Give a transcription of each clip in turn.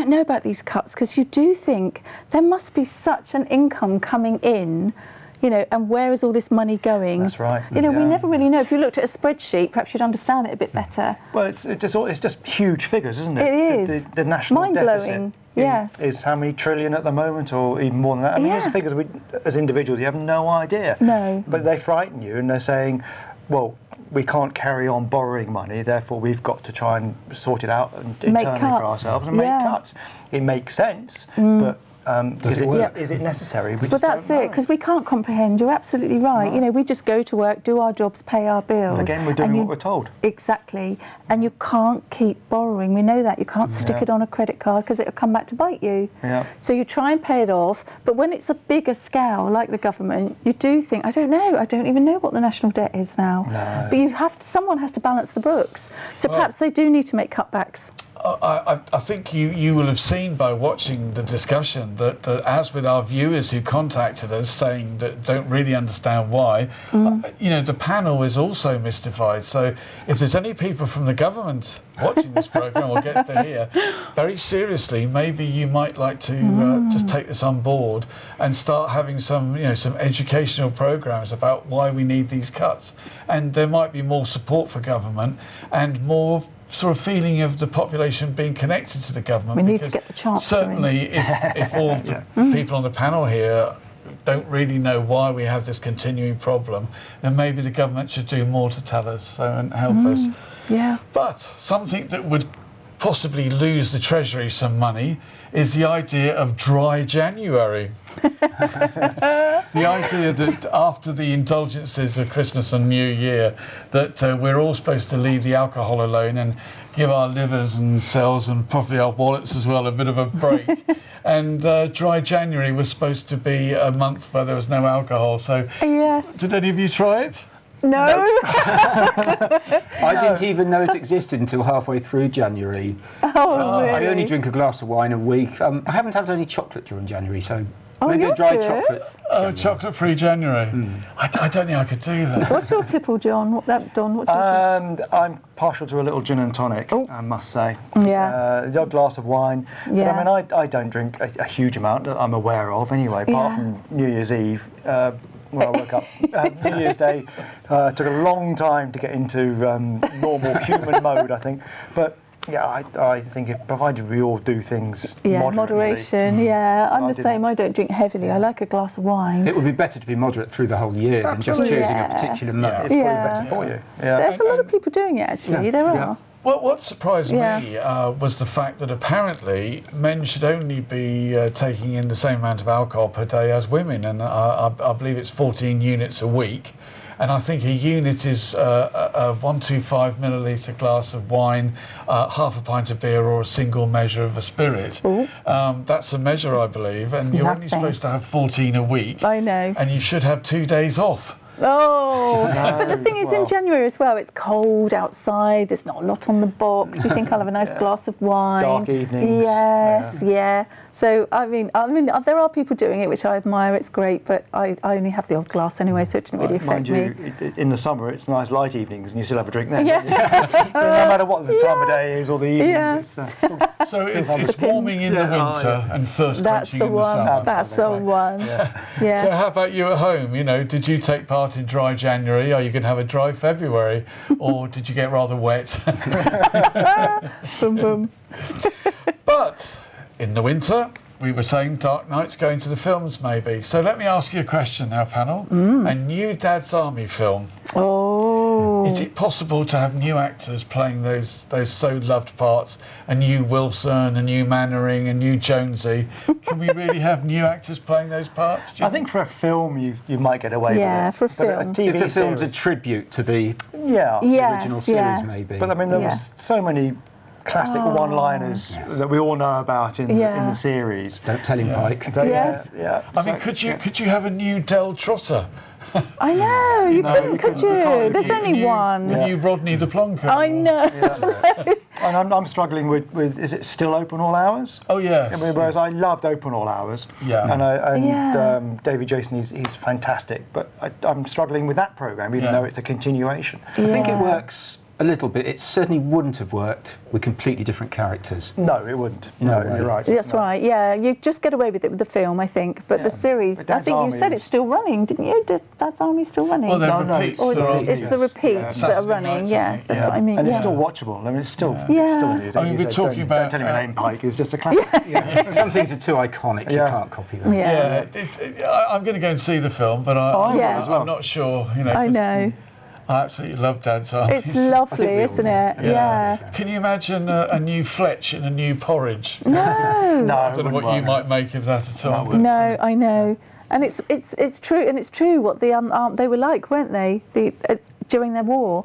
don't know about these cuts, because you do think there must be such an income coming in, and where is all this money going? That's right. We never really know. If you looked at a spreadsheet, perhaps you'd understand it a bit better. Well, it's just huge figures, isn't it? It is. The national mind-blowing. deficit is how many trillion at the moment, or even more than that. I mean, these are figures as individuals, you have no idea. No. But they frighten you, and they're saying, well, we can't carry on borrowing money, therefore we've got to try and sort it out internally for ourselves and make cuts. It makes sense, but is it necessary? But that's it, because we can't comprehend. You're absolutely right. No. We just go to work, do our jobs, pay our bills. And again, we're doing what we're told. Exactly. And you can't keep borrowing. We know that. You can't stick it on a credit card, because it'll come back to bite you. Yeah. So you try and pay it off. But when it's a bigger scale, like the government, you do think, I don't know. I don't even know what the national debt is now. No. But someone has to balance the books. So perhaps they do need to make cutbacks. I think you will have seen by watching the discussion that as with our viewers who contacted us saying that don't really understand why, the panel is also mystified. So if there's any people from the government watching this programme or gets to hear, very seriously, maybe you might like to just take this on board and start having some educational programmes about why we need these cuts. And there might be more support for government and more sort of feeling of the population being connected to the government. We need to get the chance. Certainly, if all of the people on the panel here don't really know why we have this continuing problem, then maybe the government should do more to tell us and help us. Yeah. But something that would possibly lose the Treasury some money is the idea of dry January. The idea that after the indulgences of Christmas and New Year, that we're all supposed to leave the alcohol alone and give our livers and cells and probably our wallets as well a bit of a break. And dry January was supposed to be a month where there was no alcohol. So did any of you try it? No. I didn't even know it existed until halfway through January. Oh, really? I only drink a glass of wine a week. I haven't had any chocolate during January, so maybe a dry chocolate. Oh, chocolate-free January. I don't think I could do that. What's your tipple, John? What do you drink? I'm partial to a little gin and tonic, I must say. Yeah. A glass of wine. Yeah. But I don't drink a huge amount that I'm aware of anyway, apart from New Year's Eve. When I woke up, New Year's Day, took a long time to get into normal human mode, I think. But yeah, I think provided we all do things moderation. I'm the same. I don't drink heavily. I like a glass of wine. It would be better to be moderate through the whole year than just choosing a particular month. It's probably better for you. Yeah. There's a lot of people doing it, actually. There are. Well, what surprised me was the fact that apparently men should only be taking in the same amount of alcohol per day as women, and I believe it's 14 units a week. And I think a unit is a 125 millilitre glass of wine, half a pint of beer, or a single measure of a spirit. That's a measure, I believe, and you're only supposed to have 14 a week. I know. And you should have 2 days off. Oh, but the thing is, in January as well, it's cold outside. There's not a lot on the box. You think I'll have a nice glass of wine. Dark evenings. Yes, So I mean, there are people doing it, which I admire. It's great, but I only have the odd glass anyway, so it didn't really affect me. In the summer, it's nice light evenings, and you still have a drink then. Yeah. So no matter what the time of day is or the evening, so it's warming in the winter and thirst quenching in the summer. That's the one. So how about you at home? Did you take part in dry January? Are you going to have a dry February, or did you get rather wet? Boom, boom. But in the winter, we were saying dark nights, going to the films maybe. So let me ask you a question now, panel. A new Dad's Army film. Oh. Is it possible to have new actors playing those so loved parts? A new Wilson, a new Mannering, a new Jonesy. Can we really have new actors playing those parts? I think for a film you might get away with it. Yeah, for a film. A TV if the film's series, a tribute to the Yes, original series, maybe. But I mean, there was so many classic one-liners that we all know about in the series. Don't tell him, Pike. I mean, could you have a new Del Trotter? I know, you couldn't, could you? There's only one. A new Rodney the Plonker. I know. And I'm struggling with, is it still open all hours? Oh, yes. I mean, whereas I loved open all hours. Yeah. And David Jason, he's fantastic. But I'm struggling with that programme, even though it's a continuation. I think it works a little bit. It certainly wouldn't have worked with completely different characters. No, it wouldn't. No, you're right. That's right. Yeah, you just get away with it with the film, I think. But the series, I think you said it's still running, didn't you? Dad's Army still running? Well, they're repeats. Or it's the repeats that are running. Yeah, that's what I mean. And it's still watchable. I mean, it's still amusing. I mean, we're talking about... Don't tell me Pike is just a classic. Some things are too iconic. You can't copy them. Yeah. I'm going to go and see the film, but I'm not sure. I know. I absolutely love Dad's Army. It's lovely, isn't it? Yeah. Can you imagine a new Fletch in a new porridge? No. I don't know what you might make of that at all. No, I know. And it's true, and it's true what the they were like, weren't they? During their war.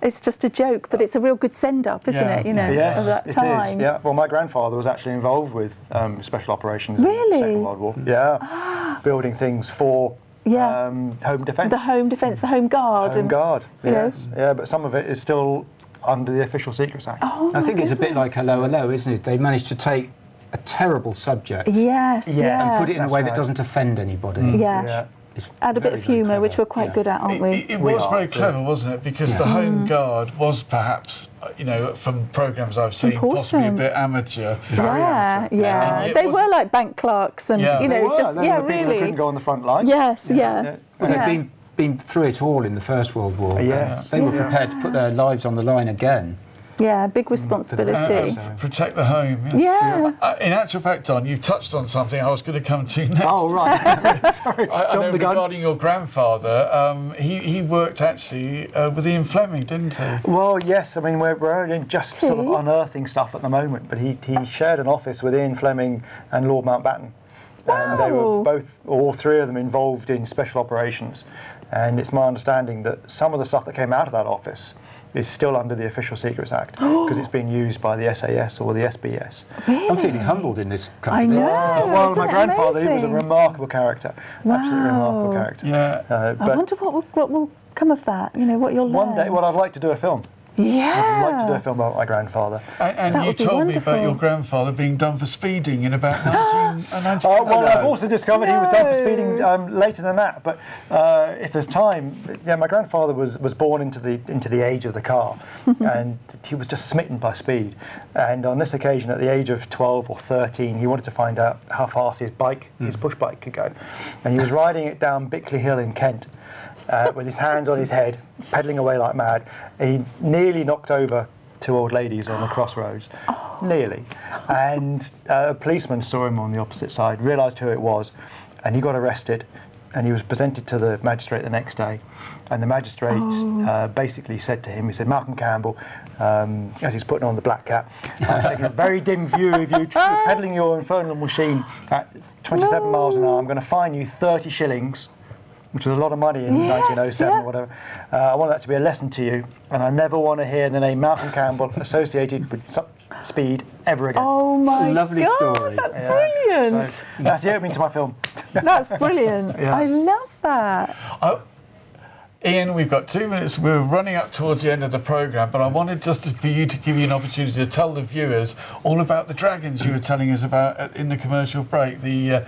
It's just a joke, but it's a real good send-up, isn't it? You know, of that time. Yeah. Well, my grandfather was actually involved with special operations really? in the Second World War. Yeah. Building things for home defence. The home defence, the Home Guard. Home Guard, yes. Yeah, but some of it is still under the Official Secrets Act. Oh, I think it's a bit like Hello, Hello, isn't it? They managed to take a terrible subject and put it in a way that doesn't offend anybody. Add a bit of humour, which we're quite good at, aren't we? It was very clever, wasn't it? Because the Home Guard was perhaps, from programmes I've seen, possibly a bit amateur. Yeah. They were like bank clerks and, really. Really. Couldn't go on the front line. Yes, Well, they'd been through it all in the First World War. Yes. They were prepared to put their lives on the line again. Yeah, big responsibility. Protect the home. Yeah. In actual fact, Don, you touched on something I was going to come to next. Oh, right. Sorry. I know regarding your grandfather, he worked actually with Ian Fleming, didn't he? Well, yes. I mean, we're only just sort of unearthing stuff at the moment, but he shared an office with Ian Fleming and Lord Mountbatten. And they were all three of them involved in special operations. And it's my understanding that some of the stuff that came out of that office is still under the Official Secrets Act because it's being used by the SAS or the SBS. Really? I'm feeling humbled in this company. I know. Well, my grandfather, he was a remarkable character. Absolutely remarkable character. Yeah. I wonder what will come of that. What you'll learn. One day, I'd like to do a film. Yeah. I'd like to do a film about my grandfather. And you told me about your grandfather being done for speeding in about 19... well, I've also discovered he was done for speeding later than that. But if there's time, my grandfather was born into the age of the car, and he was just smitten by speed. And on this occasion, at the age of 12 or 13, he wanted to find out how fast his push bike could go, and he was riding it down Bickley Hill in Kent. With his hands on his head, pedalling away like mad. He nearly knocked over two old ladies on the crossroads. Nearly. And a policeman saw him on the opposite side, realised who it was, and he got arrested. And he was presented to the magistrate the next day. And the magistrate basically said to him, he said, Malcolm Campbell, as he's putting on the black cap, I'm taking a very dim view of you pedalling your infernal machine at 27 miles an hour. I'm going to fine you 30 shillings. Which was a lot of money in 1907 or whatever. I want that to be a lesson to you, and I never want to hear the name Malcolm Campbell associated with speed ever again. Oh my Lovely God, story. that's brilliant. So that's the opening to my film. That's brilliant. I love that. Ian, we've got 2 minutes. We're running up towards the end of the programme, but I wanted for you to give you an opportunity to tell the viewers all about the dragons you were telling us about in the commercial break. The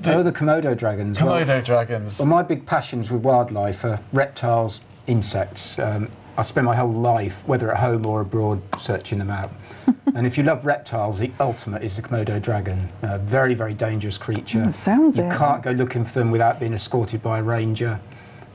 Komodo dragons. Komodo dragons. Well, my big passions with wildlife are reptiles, insects. I spend my whole life, whether at home or abroad, searching them out. And if you love reptiles, the ultimate is the Komodo dragon. A very, very dangerous creature. You can't go looking for them without being escorted by a ranger.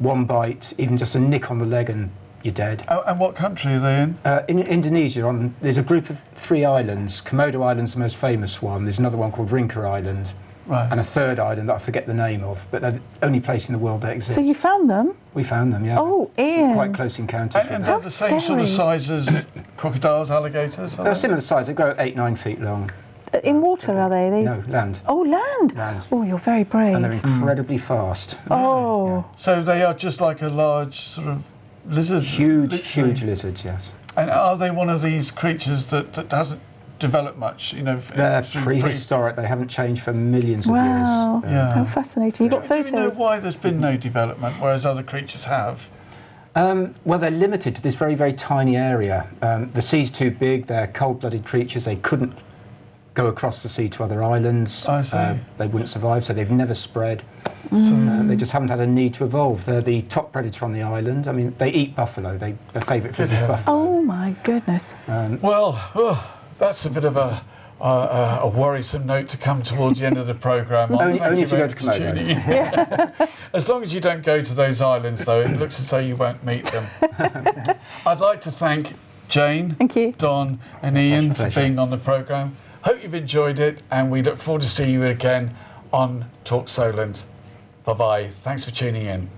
One bite, even just a nick on the leg, and you're dead. And what country are they in? In Indonesia. There's a group of 3 islands. Komodo Island's the most famous one. There's another one called Rinca Island. Right. And a third island that I forget the name of, but they're the only place in the world that exists. So you found them? We found them, yeah. Oh, Ian. Quite close encounters. And they're the same sort of size as crocodiles, alligators? They're similar size. They grow 8-9 feet long. In water, are they? No, land. Oh, land. Oh, you're very brave. And they're incredibly fast. Oh. Yeah. So they are just like a large sort of lizard? Huge lizards, yes. And are they one of these creatures that hasn't developed much? They're prehistoric. They haven't changed for millions of years. Wow. How fascinating. You've got photos. Do you know why there's been no development, whereas other creatures have? Well, they're limited to this very, very tiny area. The sea's too big. They're cold-blooded creatures. They couldn't go across the sea to other islands. I see. They wouldn't survive, so they've never spread. So, They just haven't had a need to evolve. They're the top predator on the island. I mean, they eat buffalo. Their favourite food is heavens. buffalo. Oh my goodness. well, that's a bit of a worrisome note to come towards the end of the programme. Only Thank you if you very go much to for Komodo. tuning in. As long as you don't go to those islands, though, it looks as though you won't meet them. I'd like to thank Jane, Thank you. Don and Ian for Pleasure. being on the programme. Hope you've enjoyed it, and we look forward to seeing you again on Talk Solent. Bye-bye. Thanks for tuning in.